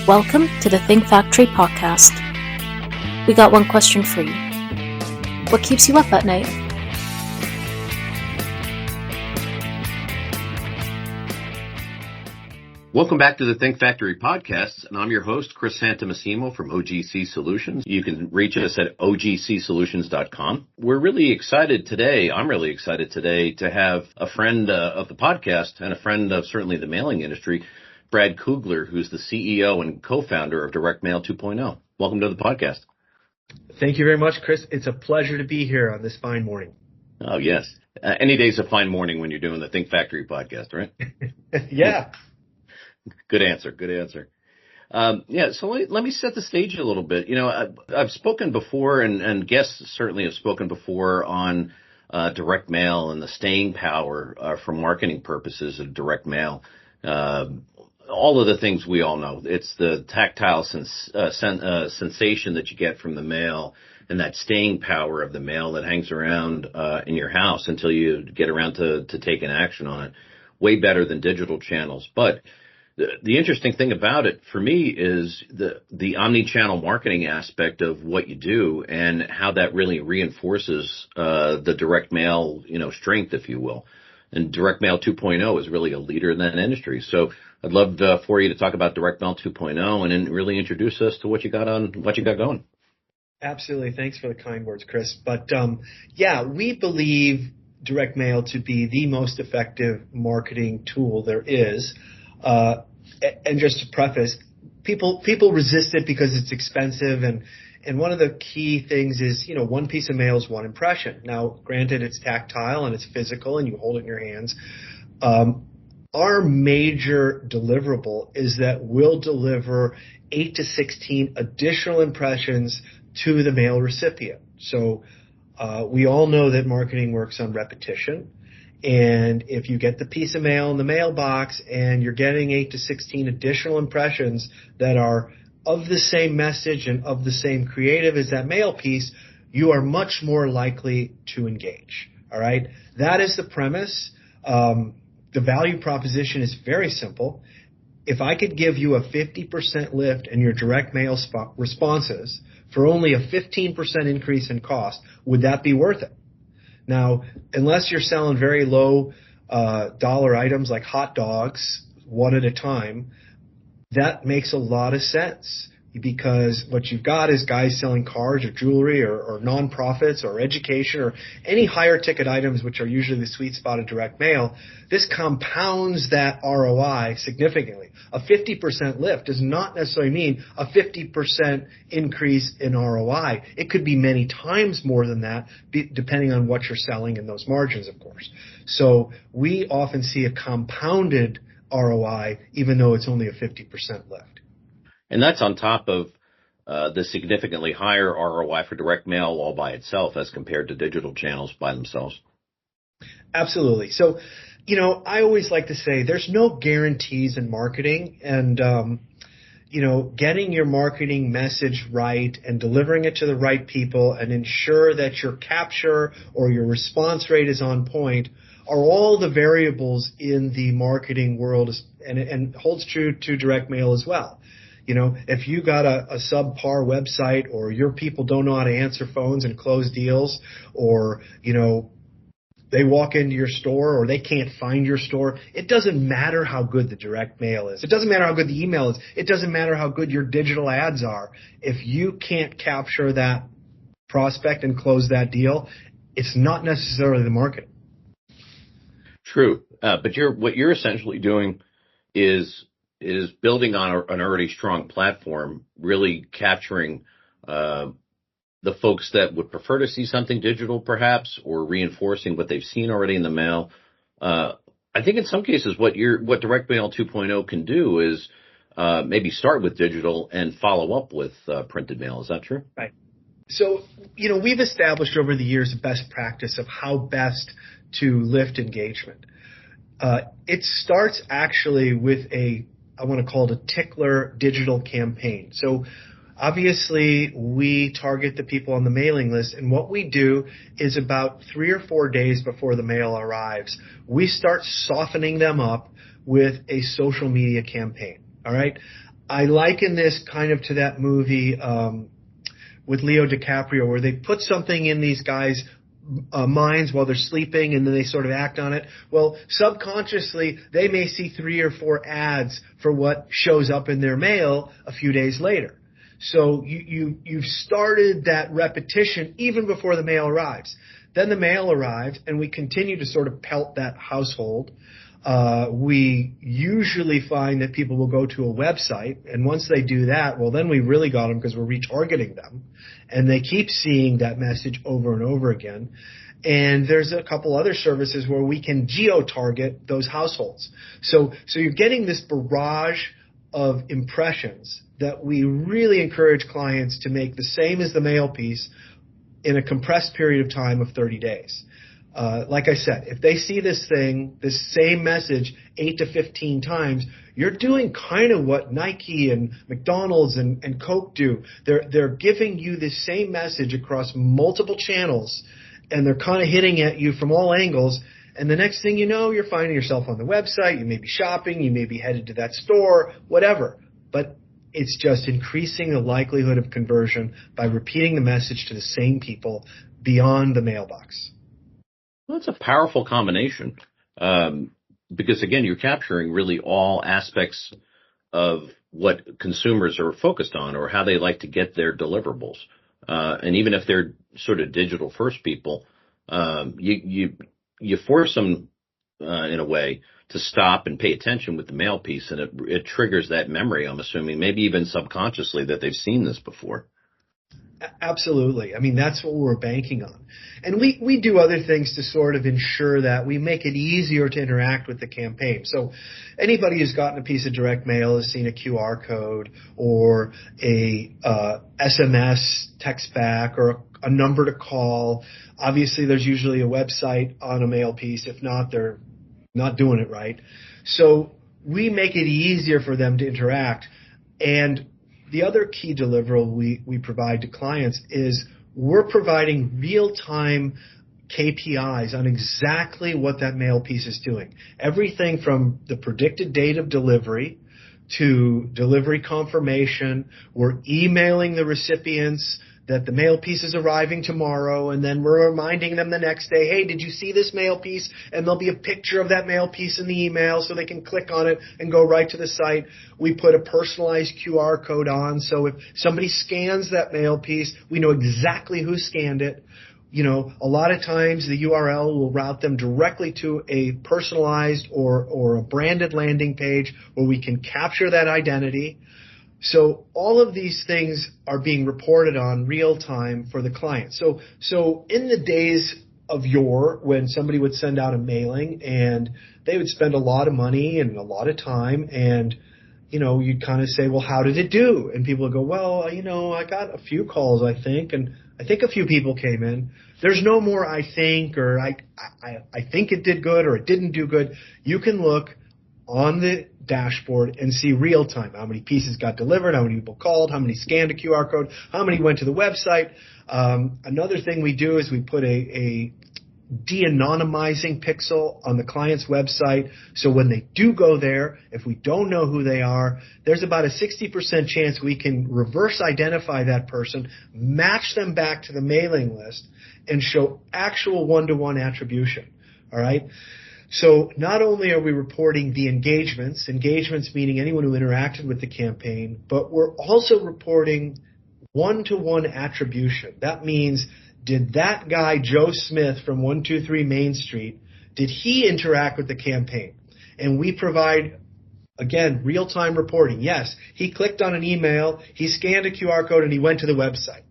Welcome to the Think Factory podcast. We got one question for you. What keeps you up at night? Welcome back to the Think Factory podcast, and I'm your host, Chris Santamassimo from OGC Solutions. You can reach us at ogcsolutions.com. We're really excited today, I'm really excited today to have a friend of the podcast and a friend of certainly the mailing industry, Brad Kugler, who's the CEO and co-founder of DirectMail 2.0. Welcome to the podcast. Thank you very much, Chris. It's a pleasure to be here on this fine morning. Oh, yes. Any day's a fine morning when you're doing the Think Factory podcast, right? Yeah. Good answer. So let me set the stage a little bit. You know, I've spoken before, and guests certainly have spoken before on direct mail and the staying power for marketing purposes of direct mail. All of the things we all know. It's the tactile sensation that you get from the mail and that staying power of the mail that hangs around in your house until you get around to taking action on it. Way better than digital channels. But the interesting thing about it for me is the omni-channel marketing aspect of what you do and how that really reinforces the direct mail, strength, if you will. And DirectMail 2.0 is really a leader in that industry. So I'd love for you to talk about DirectMail 2.0 and then really introduce us to what you got going. Absolutely. Thanks for the kind words, Chris. But we believe direct mail to be the most effective marketing tool there is. And just to preface, people resist it because it's expensive, and one of the key things is, one piece of mail is one impression. Now, granted, it's tactile and it's physical and you hold it in your hands. Our major deliverable is that we'll deliver 8 to 16 additional impressions to the mail recipient. So we all know that marketing works on repetition. And if you get the piece of mail in the mailbox and you're getting 8 to 16 additional impressions that are of the same message and of the same creative as that mail piece, you are much more likely to engage. All right. That is the premise. The value proposition is very simple. If I could give you a 50% lift in your direct mail responses for only a 15% increase in cost, would that be worth it? Now, unless you're selling very low dollar items like hot dogs, one at a time, that makes a lot of sense, because what you've got is guys selling cars or jewelry or nonprofits or education or any higher ticket items, which are usually the sweet spot of direct mail. This compounds that ROI significantly. A 50% lift does not necessarily mean a 50% increase in ROI. It could be many times more than that, depending on what you're selling and those margins, of course. So we often see a compounded ROI, even though it's only a 50% lift. And that's on top of the significantly higher ROI for direct mail all by itself as compared to digital channels by themselves. Absolutely. So, I always like to say there's no guarantees in marketing, and, getting your marketing message right and delivering it to the right people and ensure that your capture or your response rate is on point are all the variables in the marketing world, and holds true to direct mail as well. If you got a subpar website, or your people don't know how to answer phones and close deals, or, they walk into your store or they can't find your store, it doesn't matter how good the direct mail is. It doesn't matter how good the email is. It doesn't matter how good your digital ads are. If you can't capture that prospect and close that deal, it's not necessarily the marketing. True. But what you're essentially doing is building on an already strong platform, really capturing the folks that would prefer to see something digital, perhaps, or reinforcing what they've seen already in the mail. I think in some cases what DirectMail 2.0 can do is maybe start with digital and follow up with printed mail. Is that true? Right. So, we've established over the years a best practice of how best to lift engagement. It starts actually with I want to call it a tickler digital campaign. So obviously we target the people on the mailing list, and what we do is about 3 or 4 days before the mail arrives, we start softening them up with a social media campaign. All right. I liken this kind of to that movie with Leo DiCaprio where they put something in these guys' minds while they're sleeping and then they sort of act on it. Well, subconsciously, they may see 3 or 4 ads for what shows up in their mail a few days later. So you've started that repetition even before the mail arrives. Then the mail arrives and we continue to sort of pelt that household. We usually find that people will go to a website, and once they do that, well, then we really got them because we're retargeting them, and they keep seeing that message over and over again. And there's a couple other services where we can geo-target those households. So you're getting this barrage of impressions that we really encourage clients to make the same as the mail piece in a compressed period of time of 30 days. Like I said, if they see this same message 8 to 15 times, you're doing kind of what Nike and McDonald's and Coke do. They're giving you this same message across multiple channels, and they're kind of hitting at you from all angles. And the next thing you know, you're finding yourself on the website. You may be shopping. You may be headed to that store, whatever. But it's just increasing the likelihood of conversion by repeating the message to the same people beyond the mailbox. Well, that's a powerful combination because, again, you're capturing really all aspects of what consumers are focused on or how they like to get their deliverables. And even if they're sort of digital first people, you force them in a way to stop and pay attention with the mail piece, and it triggers that memory, I'm assuming, maybe even subconsciously, that they've seen this before. Absolutely. I mean, that's what we're banking on. And we do other things to sort of ensure that we make it easier to interact with the campaign. So anybody who's gotten a piece of direct mail has seen a QR code or a SMS text back or a number to call. Obviously, there's usually a website on a mail piece. If not, they're not doing it right. So we make it easier for them to interact. And the other key deliverable we provide to clients is we're providing real-time KPIs on exactly what that mail piece is doing. Everything from the predicted date of delivery to delivery confirmation. We're emailing the recipients that the mail piece is arriving tomorrow, and then we're reminding them the next day, hey, did you see this mail piece? And there'll be a picture of that mail piece in the email so they can click on it and go right to the site. We put a personalized QR code on, so if somebody scans that mail piece, we know exactly who scanned it. You know, a lot of times the URL will route them directly to a personalized or a branded landing page where we can capture that identity. So all of these things are being reported on real time for the client. So in the days of yore, when somebody would send out a mailing and they would spend a lot of money and a lot of time, and you'd kind of say, well, how did it do? And people would go, well, I got a few calls, I think, and I think a few people came in. There's no more I think, or I think it did good or it didn't do good. You can look on the dashboard and see real time how many pieces got delivered, how many people called, how many scanned a QR code, how many went to the website. Another thing we do is we put a de-anonymizing pixel on the client's website, so when they do go there, if we don't know who they are, there's about a 60% chance we can reverse identify that person, match them back to the mailing list, and show actual one-to-one attribution. All right? So not only are we reporting the engagements meaning anyone who interacted with the campaign, but we're also reporting one-to-one attribution. That means, did that guy, Joe Smith from 123 Main Street, did he interact with the campaign? And we provide, again, real-time reporting. Yes, he clicked on an email, he scanned a QR code, and he went to the website.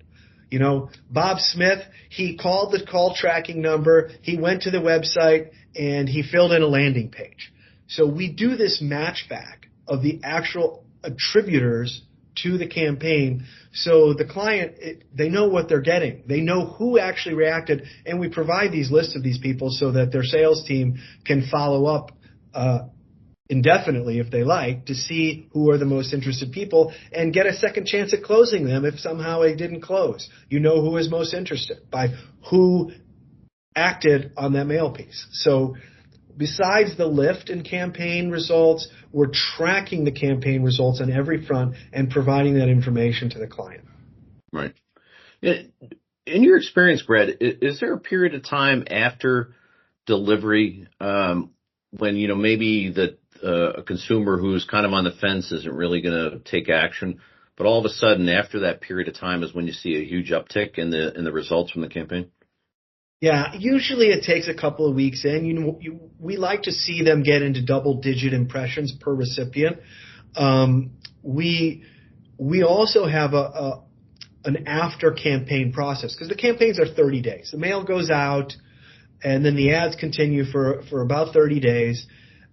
Bob Smith, he called the call tracking number, he went to the website, and he filled in a landing page. So we do this match back of the actual attributors to the campaign, so the client, they know what they're getting. They know who actually reacted, and we provide these lists of these people so that their sales team can follow up indefinitely, if they like, to see who are the most interested people and get a second chance at closing them if somehow it didn't close. You know who is most interested by who acted on that mail piece. So besides the lift in campaign results, we're tracking the campaign results on every front and providing that information to the client. Right. In your experience, Brad, is there a period of time after delivery when, maybe a consumer who's kind of on the fence isn't really going to take action, but all of a sudden after that period of time is when you see a huge uptick in the results from the campaign? Yeah, usually it takes a couple of weeks in. We like to see them get into double-digit impressions per recipient. We also have an after-campaign process because the campaigns are 30 days. The mail goes out, and then the ads continue for about 30 days.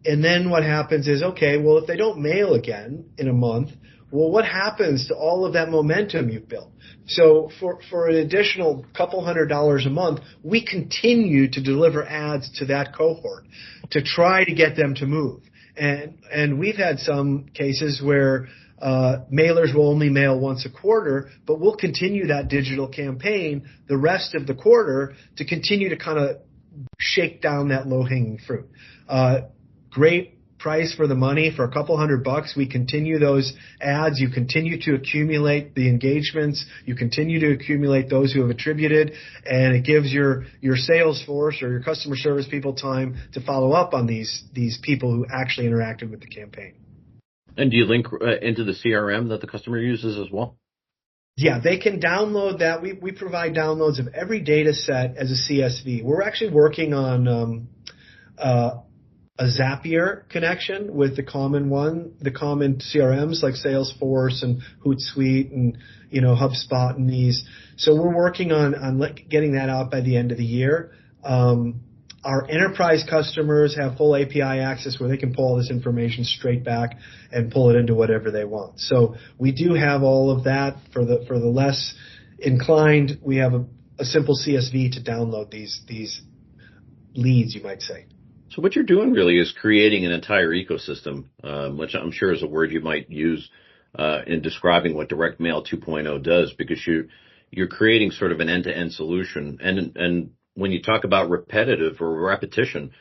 And then what happens is, okay, well, if they don't mail again in a month, well, what happens to all of that momentum you've built? So for an additional couple $100 a month, we continue to deliver ads to that cohort to try to get them to move. And we've had some cases where mailers will only mail once a quarter, but we'll continue that digital campaign the rest of the quarter to continue to kind of shake down that low-hanging fruit. Great price for the money for a couple $100. We continue those ads. You continue to accumulate the engagements. You continue to accumulate those who have attributed, and it gives your sales force or your customer service people time to follow up on these people who actually interacted with the campaign. And do you link into the CRM that the customer uses as well? Yeah, they can download that. We provide downloads of every data set as a CSV. We're actually working on a Zapier connection with the common CRMs like Salesforce and Hootsuite and HubSpot and these. So we're working on getting that out by the end of the year. Our enterprise customers have full API access where they can pull all this information straight back and pull it into whatever they want. So we do have all of that. For the less inclined, we have a simple CSV to download these leads, you might say. So what you're doing really is creating an entire ecosystem, which I'm sure is a word you might use in describing what DirectMail 2.0 does, because you're creating sort of an end-to-end solution. And when you talk about repetitive or repetition,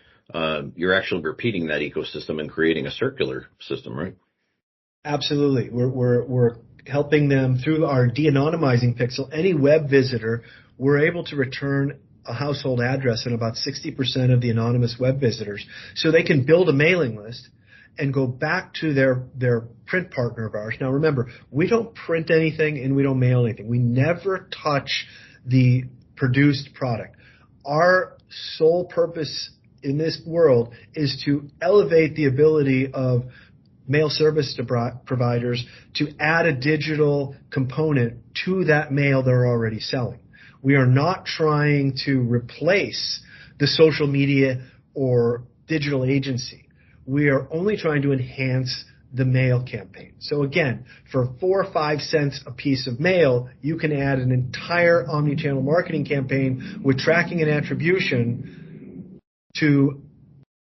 you're actually repeating that ecosystem and creating a circular system, right? Absolutely. We're helping them through our de-anonymizing pixel. Any web visitor, we're able to return a household address in about 60% of the anonymous web visitors, so they can build a mailing list and go back to their print partner of ours. Now remember, we don't print anything and we don't mail anything. We never touch the produced product. Our sole purpose in this world is to elevate the ability of mail service providers to add a digital component to that mail they're already selling. We are not trying to replace the social media or digital agency. We are only trying to enhance the mail campaign. So again, for 4 or 5 cents a piece of mail, you can add an entire omnichannel marketing campaign with tracking and attribution to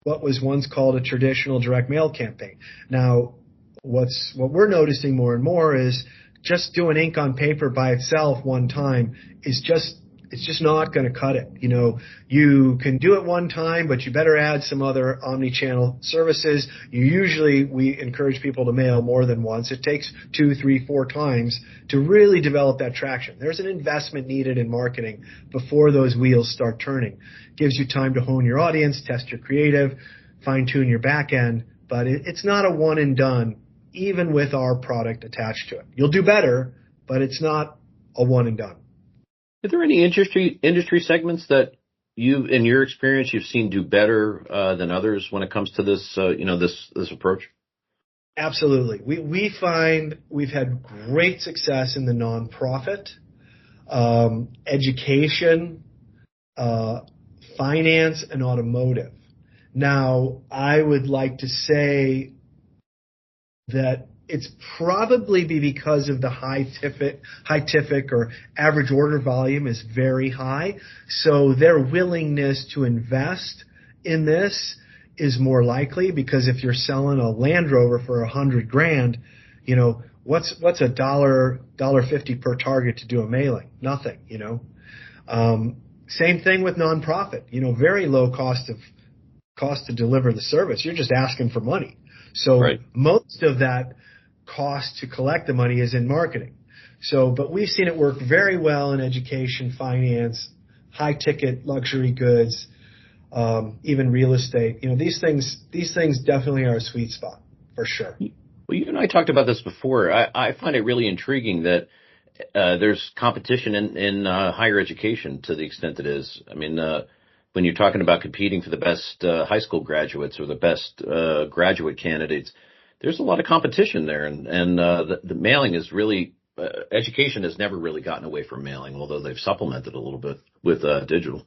what was once called a traditional direct mail campaign. Now, what we're noticing more and more is just doing ink on paper by itself one time it's just not going to cut it. You can do it one time, but you better add some other omni-channel services. We encourage people to mail more than once. It takes 2, 3, 4 times to really develop that traction. There's an investment needed in marketing before those wheels start turning. It gives you time to hone your audience, test your creative, fine-tune your back end, but it's not a one and done, even with our product attached to it. You'll do better, but it's not a one and done. Are there any industry segments that in your experience, you've seen do better than others when it comes to this, this approach? Absolutely. We find we've had great success in the nonprofit, education, finance, and automotive. Now, I would like to say that it's probably because of the high ticket or average order volume is very high. So their willingness to invest in this is more likely, because if you're selling a Land Rover for $100,000, what's $1.50 per target to do a mailing? Nothing, Same thing with nonprofit, very low cost of cost to deliver the service. You're just asking for money. So Right. most of that cost to collect the money is in marketing. So, but we've seen it work very well in education, finance, high ticket luxury goods, even real estate. These things definitely are a sweet spot for sure. Well, you and I talked about this before. I find it really intriguing that there's competition in higher education to the extent it is. I mean, when you're talking about competing for the best high school graduates or the best graduate candidates, there's a lot of competition there, and the mailing is really education has never really gotten away from mailing, although they've supplemented a little bit with digital.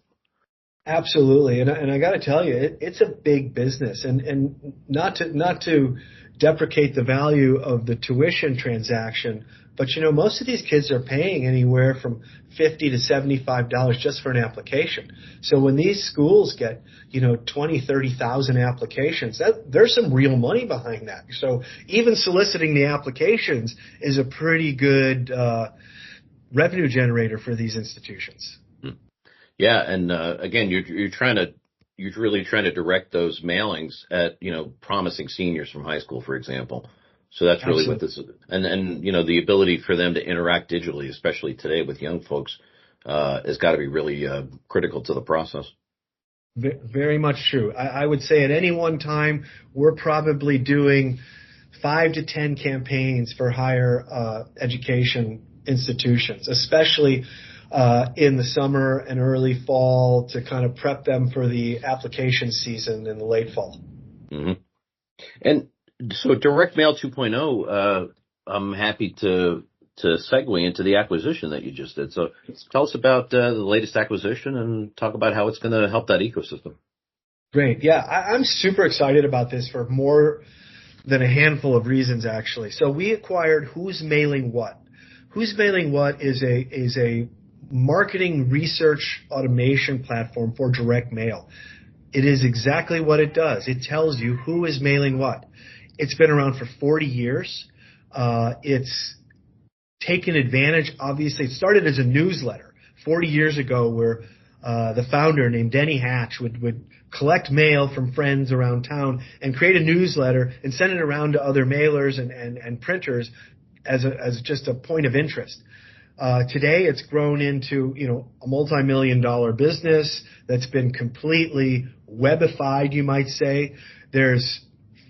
Absolutely, and I got to tell you, it's a big business, and not to deprecate the value of the tuition transaction, but most of these kids are paying anywhere from $50 to $75 just for an application. So when these schools get 20, 30,000 applications, there's some real money behind that. So even soliciting the applications is a pretty good revenue generator for these institutions. Yeah, and again, you're really trying to direct those mailings at promising seniors from high school, for example. So that's really what this is, and the ability for them to interact digitally, especially today with young folks, has got to be really critical to the process. Very much true. I would say at any one time we're probably doing 5 to 10 campaigns for higher education institutions, especially in the summer and early fall to kind of prep them for the application season in the late fall. Mm-hmm. And so DirectMail 2.0, I'm happy to segue into the acquisition that you just did. So tell us about the latest acquisition and talk about how it's going to help that ecosystem. Great. Yeah, I'm super excited about this for more than a handful of reasons, actually. So we acquired Who's Mailing What. Who's Mailing What is a marketing research automation platform for direct mail. It is exactly what it does. It tells you who is mailing what. It's been around for 40 years. It's taken advantage, obviously. It started as a newsletter 40 years ago where the founder named Denny Hatch would collect mail from friends around town and create a newsletter and send it around to other mailers and printers as just a point of interest. Today, it's grown into a multi-million-dollar business that's been completely webified, you might say. There's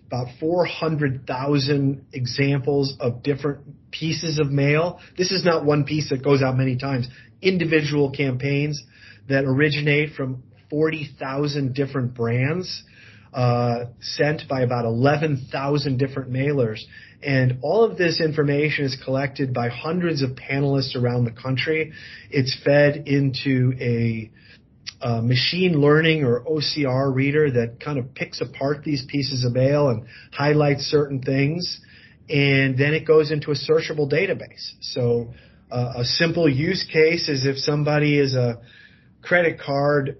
about 400,000 examples of different pieces of mail. This is not one piece that goes out many times. Individual campaigns that originate from 40,000 different brands, sent by about 11,000 different mailers. And all of this information is collected by hundreds of panelists around the country. It's fed into a machine learning or OCR reader that kind of picks apart these pieces of mail and highlights certain things. And then it goes into a searchable database. So a simple use case is if somebody is a credit card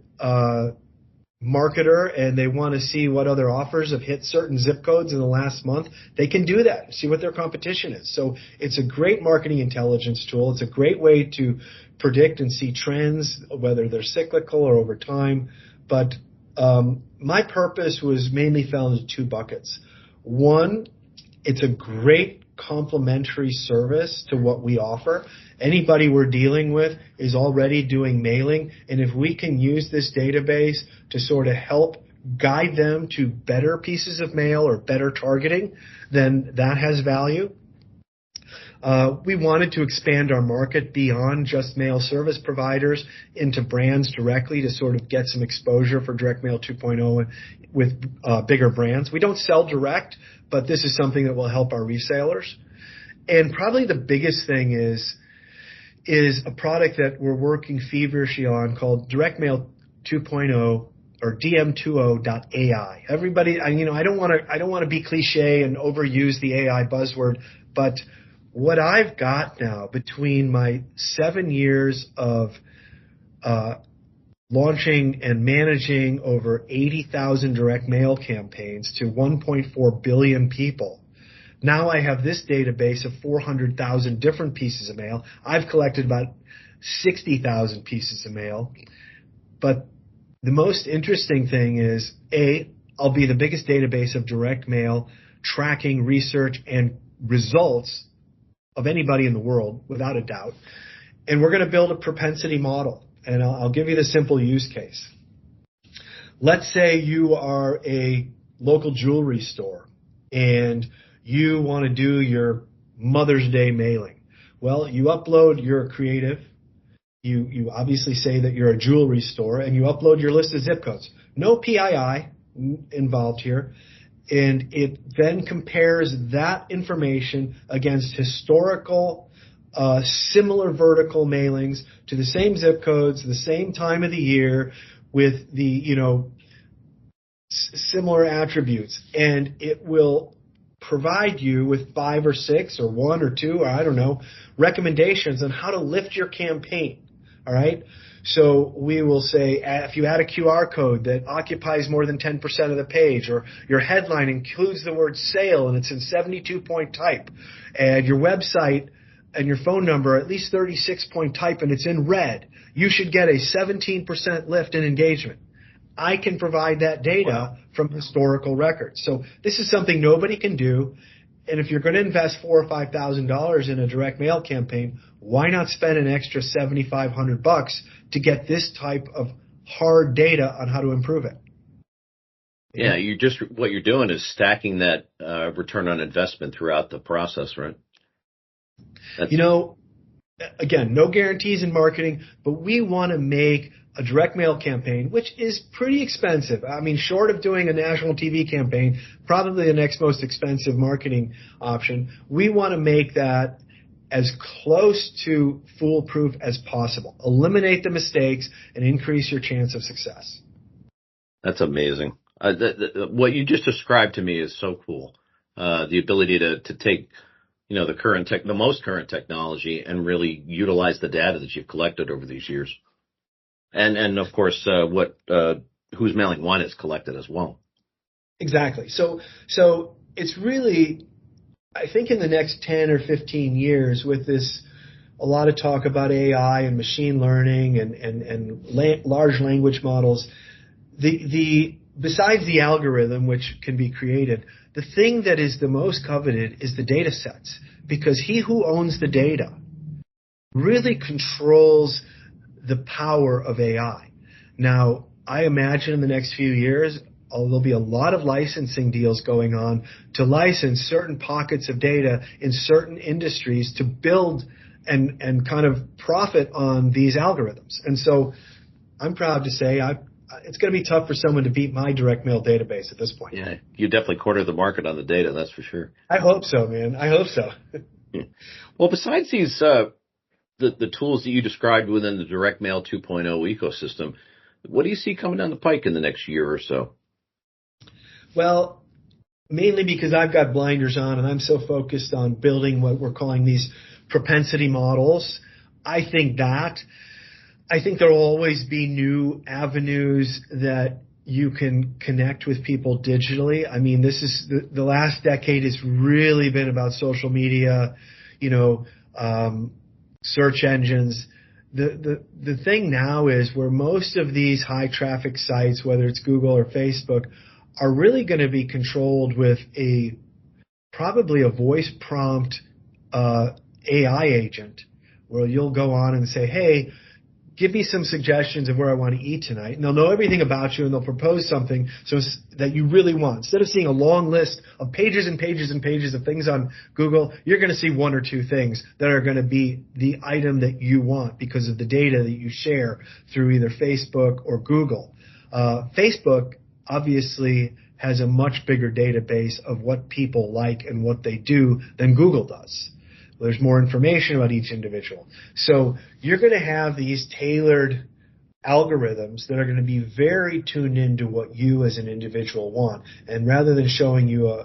marketer and they want to see what other offers have hit certain zip codes in the last month, they can do that, see what their competition is. So it's a great marketing intelligence tool. It's a great way to predict and see trends, whether they're cyclical or over time. But my purpose was mainly found in two buckets. One, it's a great complementary service to what we offer. Anybody we're dealing with is already doing mailing, and if we can use this database to sort of help guide them to better pieces of mail or better targeting, then that has value. We wanted to expand our market beyond just mail service providers into brands directly to sort of get some exposure for DirectMail 2.0 with bigger brands. We don't sell direct, but this is something that will help our resellers. And probably the biggest thing is a product that we're working feverishly on called DirectMail 2.0 or DM20.ai. Everybody, I don't want to be cliche and overuse the AI buzzword, but what I've got now between my 7 years of launching and managing over 80,000 direct mail campaigns to 1.4 billion people, now I have this database of 400,000 different pieces of mail. I've collected about 60,000 pieces of mail, but the most interesting thing is, I'll be the biggest database of direct mail tracking research and results of anybody in the world, without a doubt. And we're going to build a propensity model. And I'll give you the simple use case. Let's say you are a local jewelry store and you want to do your Mother's Day mailing. Well, you upload your creative. You obviously say that you're a jewelry store, and you upload your list of zip codes. No PII involved here. And it then compares that information against historical similar vertical mailings to the same zip codes, the same time of the year, with the, similar attributes. And it will provide you with 5 or 6 or 1 or 2, or I don't know, recommendations on how to lift your campaign. All right. So we will say, if you add a QR code that occupies more than 10% of the page, or your headline includes the word sale and it's in 72-point type, and your website and your phone number at least 36-point type and it's in red, you should get a 17% lift in engagement. I can provide that data from historical records. So this is something nobody can do. And if you're going to invest $4,000 or $5,000 in a direct mail campaign, why not spend an extra $7,500 to get this type of hard data on how to improve it? Yeah, what you're doing is stacking that return on investment throughout the process, right? Again, no guarantees in marketing, but we want to make a direct mail campaign, which is pretty expensive. I mean, short of doing a national TV campaign, probably the next most expensive marketing option. We want to make that as close to foolproof as possible. Eliminate the mistakes and increase your chance of success. That's amazing. What you just described to me is so cool. The ability to take, the most current technology and really utilize the data that you've collected over these years. And of course, Who's Mailing One is collected as well. Exactly. So it's really, I think in the next 10 or 15 years, with a lot of talk about AI and machine learning and large language models, besides the algorithm which can be created, the thing that is the most coveted is the data sets, because he who owns the data really controls the power of AI. Now, I imagine in the next few years, there'll be a lot of licensing deals going on to license certain pockets of data in certain industries to build and kind of profit on these algorithms. And so I'm proud to say it's going to be tough for someone to beat my direct mail database at this point. Yeah, you definitely corner the market on the data, that's for sure. I hope so, man. I hope so. Well, besides these the tools that you described within the DirectMail 2.0 ecosystem, what do you see coming down the pike in the next year or so? Well, mainly because I've got blinders on and I'm so focused on building what we're calling these propensity models. I think there will always be new avenues that you can connect with people digitally. I mean, this is the last decade has really been about social media, search engines. The thing now is where most of these high traffic sites, whether it's Google or Facebook, are really going to be controlled with probably a voice prompt AI agent, where you'll go on and say, hey, give me some suggestions of where I want to eat tonight. And they'll know everything about you, and they'll propose something that you really want. Instead of seeing a long list of pages and pages and pages of things on Google, you're going to see 1 or 2 things that are going to be the item that you want because of the data that you share through either Facebook or Google. Facebook obviously has a much bigger database of what people like and what they do than Google does. There's more information about each individual. So you're going to have these tailored algorithms that are going to be very tuned into what you as an individual want. And rather than showing you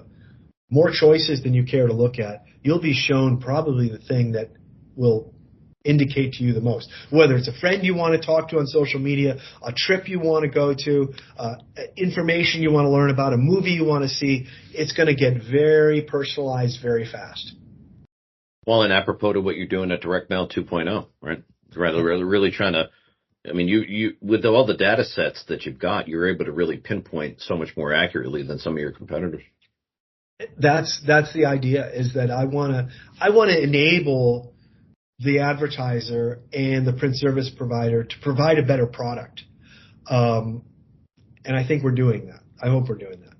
more choices than you care to look at, you'll be shown probably the thing that will indicate to you the most. Whether it's a friend you want to talk to on social media, a trip you want to go to, information you want to learn about, a movie you want to see, it's going to get very personalized very fast. Well, and apropos to what you're doing at DirectMail 2.0, right? Really trying to I mean, you with all the data sets that you've got, you're able to really pinpoint so much more accurately than some of your competitors. That's the idea, is that I want to enable the advertiser and the print service provider to provide a better product. And I think we're doing that. I hope we're doing that.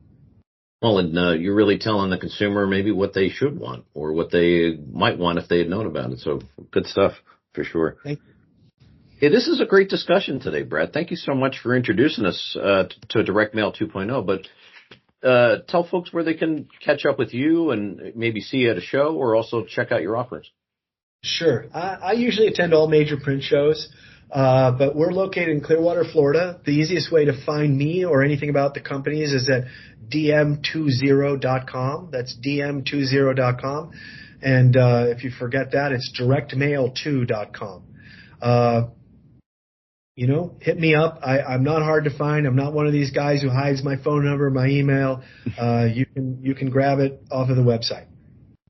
Well, and you're really telling the consumer maybe what they should want or what they might want if they had known about it. So good stuff for sure. Thank you. Hey, this is a great discussion today, Brad. Thank you so much for introducing us to Direct Mail 2.0. But tell folks where they can catch up with you and maybe see you at a show or also check out your offerings. Sure. I usually attend all major print shows, but we're located in Clearwater, Florida. The easiest way to find me or anything about the companies is at dm20.com. That's dm20.com. And if you forget that, it's directmail2.com. Hit me up. I'm not hard to find. I'm not one of these guys who hides my phone number, my email. You can grab it off of the website.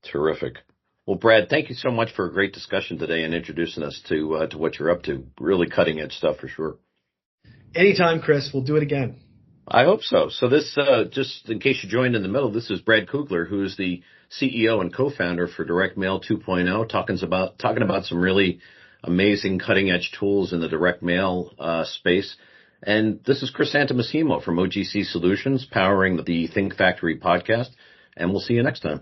Terrific. Well, Brad, thank you so much for a great discussion today and introducing us to what you're up to. Really cutting edge stuff for sure. Anytime, Chris. We'll do it again. I hope so. So this, just in case you joined in the middle, this is Brad Kugler, who is the CEO and co-founder for DirectMail 2.0, talking about some really amazing cutting edge tools in the direct mail space. And this is Chris Santomassimo from OGC Solutions, powering the Think Factory podcast. And we'll see you next time.